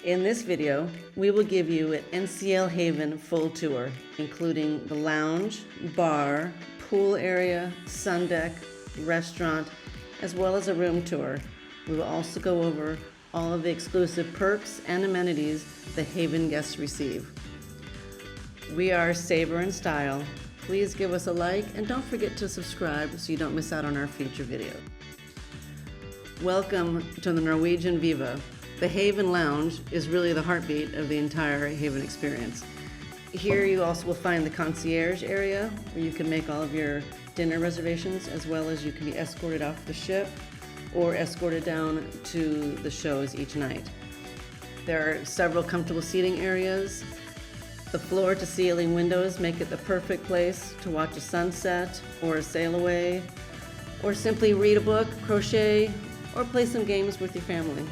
In this video, we will give you an NCL Haven full tour, including the lounge, bar, pool area, sun deck, restaurant, as well as a room tour. We will also go over all of the exclusive perks and amenities the Haven guests receive. We are Savor and Style. Please give us a like and don't forget to subscribe so you don't miss out on our future video. Welcome to the Norwegian Viva. The Haven Lounge is really the heartbeat of the entire Haven experience. Here you also will find the concierge area where you can make all of your dinner reservations, as well as you can be escorted off the ship or escorted down to the shows each night. There are several comfortable seating areas. The floor-to-ceiling windows make it the perfect place to watch a sunset or a sail away, or simply read a book, crochet, or play some games with your family.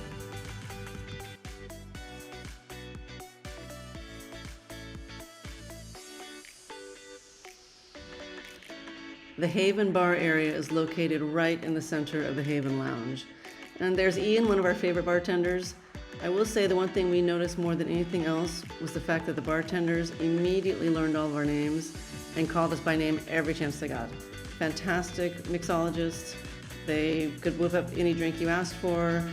The Haven bar area is located right in the center of the Haven Lounge. And there's Ian, one of our favorite bartenders. I will say the one thing we noticed more than anything else was the fact that the bartenders immediately learned all of our names and called us by name every chance they got. Fantastic mixologists. They could whip up any drink you asked for.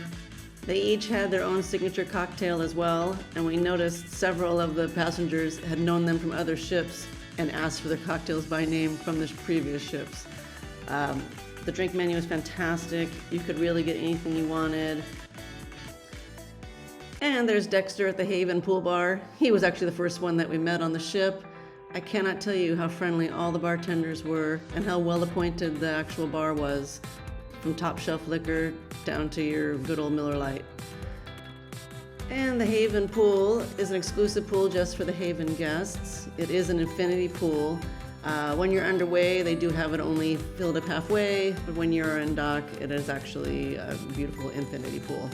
They each had their own signature cocktail as well, and we noticed several of the passengers had known them from other ships and asked for their cocktails by name from the previous ships. The drink menu is fantastic. You could really get anything you wanted. And there's Dexter at the Haven Pool Bar. He was actually the first one that we met on the ship. I cannot tell you how friendly all the bartenders were and how well appointed the actual bar was, from top shelf liquor down to your good old Miller Lite. And the Haven pool is an exclusive pool just for the Haven guests. It is an infinity pool. When you're underway, they do have it only filled up halfway, but when you're in dock, it is actually a beautiful infinity pool.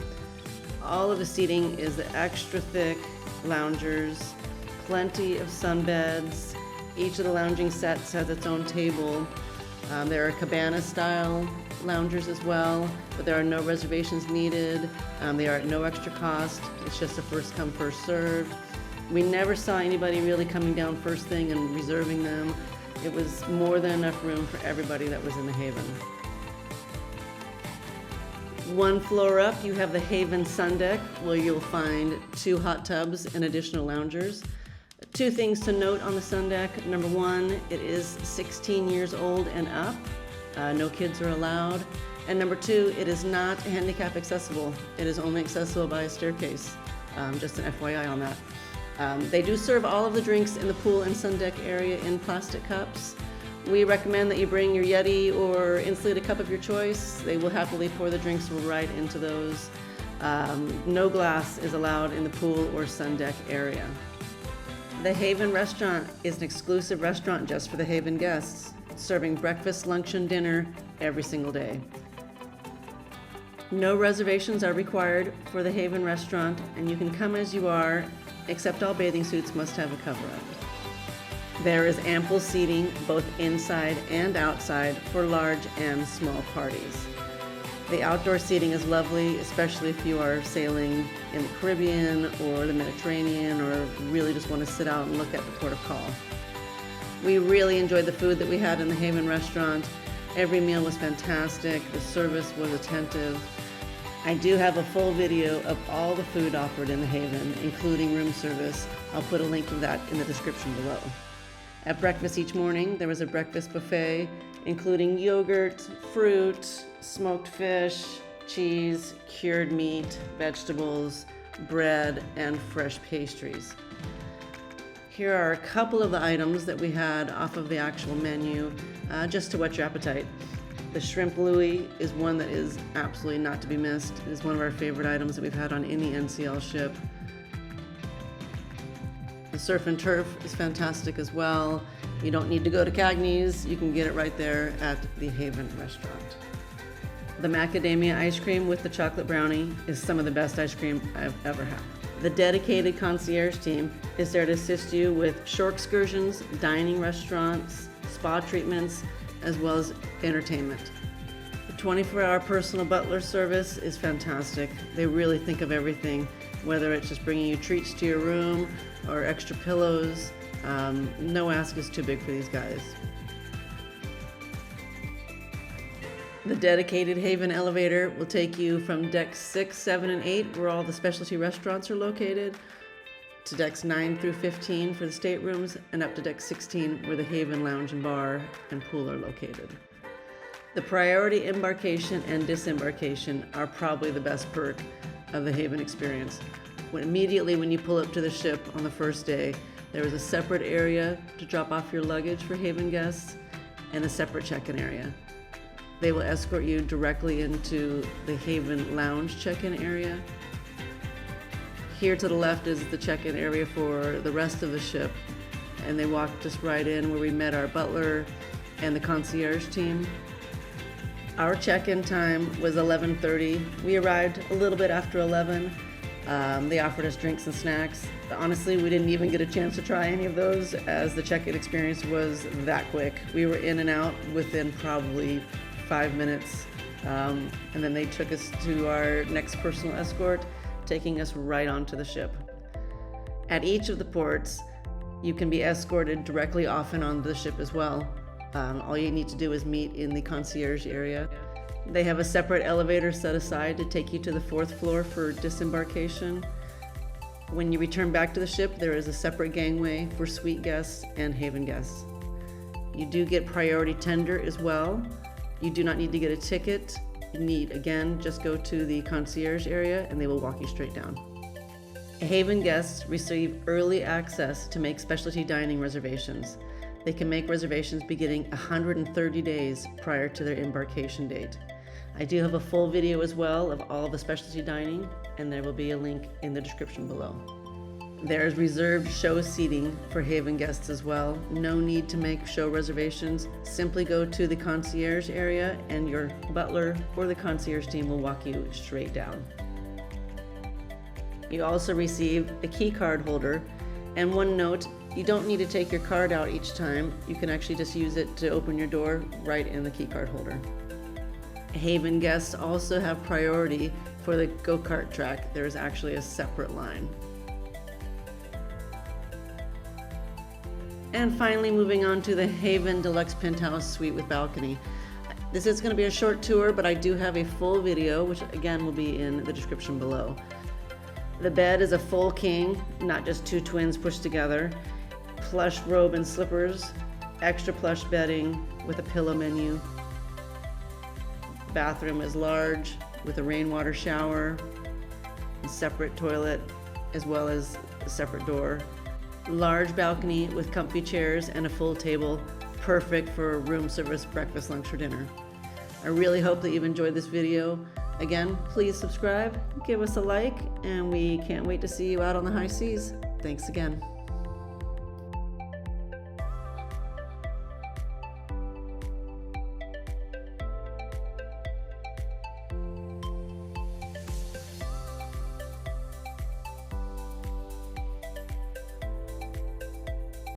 All of the seating is the extra thick loungers, plenty of sunbeds. Each of the lounging sets has its own table. There are cabana-style loungers as well, but there are no reservations needed. They are at no extra cost. It's just a first come, first served. We never saw anybody really coming down first thing and reserving them. It was more than enough room for everybody that was in the Haven. One floor up, you have the Haven Sun Deck, where you'll find 2 hot tubs and additional loungers. 2 things to note on the sun deck. Number 1, it is 16 years old and up. No kids are allowed. And number 2, it is not handicap accessible. It is only accessible by a staircase. Just an FYI on that. They do serve all of the drinks in the pool and sun deck area in plastic cups. We recommend that you bring your Yeti or insulated cup of your choice. They will happily pour the drinks right into those. No glass is allowed in the pool or sun deck area. The Haven Restaurant is an exclusive restaurant just for the Haven guests, serving breakfast, lunch, and dinner every single day. No reservations are required for the Haven Restaurant, and you can come as you are, except all bathing suits must have a cover-up. There is ample seating both inside and outside for large and small parties. The outdoor seating is lovely, especially if you are sailing in the Caribbean or the Mediterranean, or really just want to sit out and look at the port of call. We really enjoyed the food that we had in the Haven Restaurant. Every meal was fantastic. The service was attentive. I do have a full video of all the food offered in the Haven, including room service. I'll put a link to that in the description below. At breakfast each morning, there was a breakfast buffet, including yogurt, fruit, smoked fish, cheese, cured meat, vegetables, bread, and fresh pastries. Here are a couple of the items that we had off of the actual menu, just to whet your appetite. The shrimp Louis is one that is absolutely not to be missed. It is one of our favorite items that we've had on any NCL ship. The surf and turf is fantastic as well. You don't need to go to Cagney's. You can get it right there at the Haven Restaurant. The macadamia ice cream with the chocolate brownie is some of the best ice cream I've ever had. The dedicated concierge team is there to assist you with shore excursions, dining restaurants, spa treatments, as well as entertainment. The 24-hour personal butler service is fantastic. They really think of everything. whether it's just bringing you treats to your room or extra pillows. No ask is too big for these guys. The dedicated Haven elevator will take you from decks 6, 7, and 8, where all the specialty restaurants are located, to decks 9 through 15 for the staterooms, and up to deck 16, where the Haven Lounge and Bar and Pool are located. The priority embarkation and disembarkation are probably the best perk of the Haven experience. Immediately when you pull up to the ship on the first day, there is a separate area to drop off your luggage for Haven guests and a separate check-in area. They will escort you directly into the Haven Lounge check-in area. Here to the left is the check-in area for the rest of the ship, and they walked us right in where we met our butler and the concierge team. Our check-in time was 11:30. We arrived a little bit after 11. They offered us drinks and snacks. Honestly, we didn't even get a chance to try any of those, as the check-in experience was that quick. We were in and out within probably 5 minutes, and then they took us to our next personal escort, taking us right onto the ship. At each of the ports, you can be escorted directly off and onto the ship as well. All you need to do is meet in the concierge area. They have a separate elevator set aside to take you to the 4th floor for disembarkation. When you return back to the ship, there is a separate gangway for suite guests and Haven guests. You do get priority tender as well. You do not need to get a ticket. You need, again, just go to the concierge area and they will walk you straight down. Haven guests receive early access to make specialty dining reservations. They can make reservations beginning 130 days prior to their embarkation date. I do have a full video as well of all the specialty dining, and there will be a link in the description below. There is reserved show seating for Haven guests as well. No need to make show reservations. Simply go to the concierge area and your butler or the concierge team will walk you straight down. You also receive a key card holder, and one note, you don't need to take your card out each time. You can actually just use it to open your door right in the key card holder. Haven guests also have priority for the go-kart track. There is actually a separate line. And finally, moving on to the Haven Deluxe Penthouse Suite with balcony. This is going to be a short tour, but I do have a full video, which again will be in the description below. The bed is a full king, not just two twins pushed together. Plush robe and slippers, extra plush bedding with a pillow menu. Bathroom is large with a rainwater shower, a separate toilet, as well as a separate door. Large balcony with comfy chairs and a full table, perfect for room service breakfast, lunch, or dinner. I really hope that you've enjoyed this video. Again, please subscribe, give us a like, and we can't wait to see you out on the high seas. Thanks again.